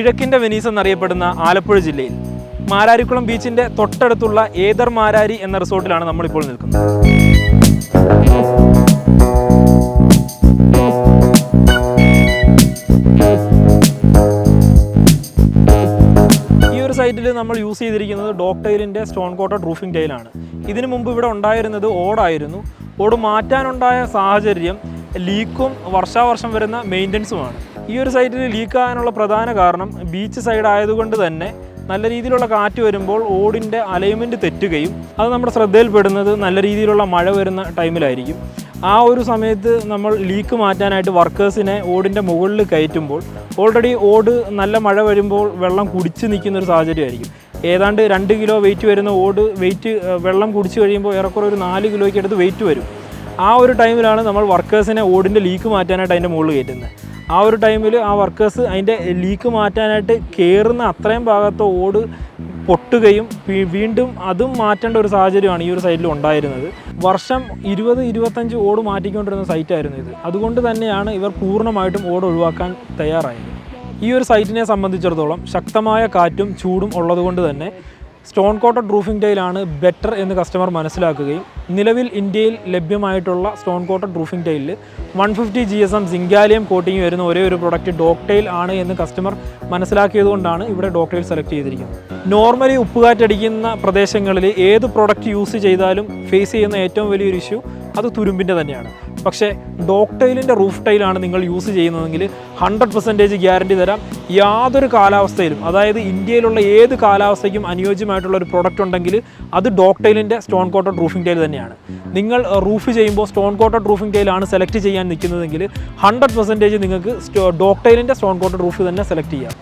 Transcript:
കിഴക്കിൻ്റെ Venice എന്നറിയപ്പെടുന്ന ആലപ്പുഴ ജില്ലയിൽ മാരാരിക്കുളം ബീച്ചിൻ്റെ തൊട്ടടുത്തുള്ള ഏദർ മാരാരി എന്ന റിസോർട്ടിലാണ് നമ്മളിപ്പോൾ നിൽക്കുന്നത്. ഈ ഒരു സൈറ്റിൽ നമ്മൾ യൂസ് ചെയ്തിരിക്കുന്നത് ഡോക്ടൈലിൻ്റെ സ്റ്റോൺ കോട്ടഡ് റൂഫിംഗ് ടൈലാണ്. ഇതിനു മുമ്പ് ഇവിടെ ഉണ്ടായിരുന്നത് ഓടായിരുന്നു. ഓട് മാറ്റാനുണ്ടായ സാഹചര്യം ലീക്കും വർഷാവർഷം വരുന്ന മെയിൻ്റനൻസുമാണ്. ഈ ഒരു സൈറ്റിൽ ലീക്കാകാനുള്ള പ്രധാന കാരണം ബീച്ച് സൈഡ് ആയതുകൊണ്ട് തന്നെ നല്ല രീതിയിലുള്ള കാറ്റ് വരുമ്പോൾ ഓടിൻ്റെ അലൈൻമെൻറ്റ് തെറ്റുകയും അത് നമ്മുടെ ശ്രദ്ധയിൽപ്പെടുന്നത് നല്ല രീതിയിലുള്ള മഴ വരുന്ന ടൈമിലായിരിക്കും. ആ ഒരു സമയത്ത് നമ്മൾ ലീക്ക് മാറ്റാനായിട്ട് വർക്കേഴ്സിനെ ഓടിൻ്റെ മുകളിൽ കയറ്റുമ്പോൾ ഓൾറെഡി ഓട് നല്ല മഴ വരുമ്പോൾ വെള്ളം കുടിച്ച് നിൽക്കുന്ന ഒരു സാഹചര്യമായിരിക്കും. ഏതാണ്ട് 2 കിലോ വെയിറ്റ് വരുന്ന ഓട് വെള്ളം കുടിച്ച് കഴിയുമ്പോൾ ഏറെക്കുറെ ഒരു 4 കിലോയ്ക്ക് അടുത്ത് വെയിറ്റ് വരും. ആ ഒരു ടൈമിലാണ് നമ്മൾ വർക്കേഴ്സിനെ ഓടിൻ്റെ ലീക്ക് മാറ്റാനായിട്ട് അതിൻ്റെ മുകളിൽ കയറ്റുന്നത്. ആ ഒരു ടൈമിൽ ആ വർക്കേഴ്സ് അതിൻ്റെ ലീക്ക് മാറ്റാനായിട്ട് കയറുന്ന അത്രയും ഭാഗത്ത് ഓട് പൊട്ടുകയും വീണ്ടും അതും മാറ്റേണ്ട ഒരു സാഹചര്യമാണ് ഈ ഒരു സൈറ്റിൽ ഉണ്ടായിരുന്നത്. വർഷം 20-25 ഓട് മാറ്റിക്കൊണ്ടിരുന്ന സൈറ്റായിരുന്നു ഇത്. അതുകൊണ്ട് തന്നെയാണ് ഇവർ പൂർണ്ണമായിട്ടും ഓട് ഒഴിവാക്കാൻ തയ്യാറായത്. ഈ ഒരു സൈറ്റിനെ സംബന്ധിച്ചിടത്തോളം ശക്തമായ കാറ്റും ചൂടും ഉള്ളതുകൊണ്ട് തന്നെ സ്റ്റോൺ കോട്ടഡ് റൂഫിംഗ് ടൈലാണ് ബെറ്റർ എന്ന് കസ്റ്റമർ മനസ്സിലാക്കുകയും നിലവിൽ ഇന്ത്യയിൽ ലഭ്യമായിട്ടുള്ള സ്റ്റോൺ കോട്ടഡ് റൂഫിംഗ് ടൈലിൽ 150 GSM സിങ്കാലിയം കോട്ടിങ് വരുന്ന ഒരേ ഒരു പ്രൊഡക്റ്റ് ഡോക്ടൈൽ ആണ് എന്ന് കസ്റ്റമർ മനസ്സിലാക്കിയതുകൊണ്ടാണ് ഇവിടെ ഡോക്ടൈൽ സെലക്ട് ചെയ്തിരിക്കുന്നത്. നോർമലി ഉപ്പുകാറ്റടിക്കുന്ന പ്രദേശങ്ങളിൽ ഏത് പ്രൊഡക്റ്റ് യൂസ് ചെയ്താലും ഫേസ് ചെയ്യുന്ന ഏറ്റവും വലിയൊരു ഇഷ്യൂ അത് തുരുമ്പിൻ്റെ തന്നെയാണ്. പക്ഷേ ഡോക്ടൈലിൻ്റെ റൂഫ് ടൈലാണ് നിങ്ങൾ യൂസ് ചെയ്യുന്നതെങ്കിൽ 100% ഗ്യാരണ്ടി തരാം. യാതൊരു കാലാവസ്ഥയിലും, അതായത് ഇന്ത്യയിലുള്ള ഏത് കാലാവസ്ഥയ്ക്കും അനുയോജ്യമായിട്ടുള്ള ഒരു പ്രൊഡക്റ്റ് ഉണ്ടെങ്കിൽ അത് ഡോക്ടൈലിൻ്റെ സ്റ്റോൺ കോട്ടഡ് റൂഫിംഗ് ടൈൽ തന്നെയാണ്. നിങ്ങൾ റൂഫ് ചെയ്യുമ്പോൾ സ്റ്റോൺ കോട്ടഡ് റൂഫിംഗ് ടൈലാണ് സെലക്ട് ചെയ്യാൻ നിൽക്കുന്നതെങ്കിൽ 100% നിങ്ങൾക്ക് ഡോക്ടൈലിൻ്റെ സ്റ്റോൺ കോട്ടഡ് റൂഫ് തന്നെ സെലക്ട് ചെയ്യാം.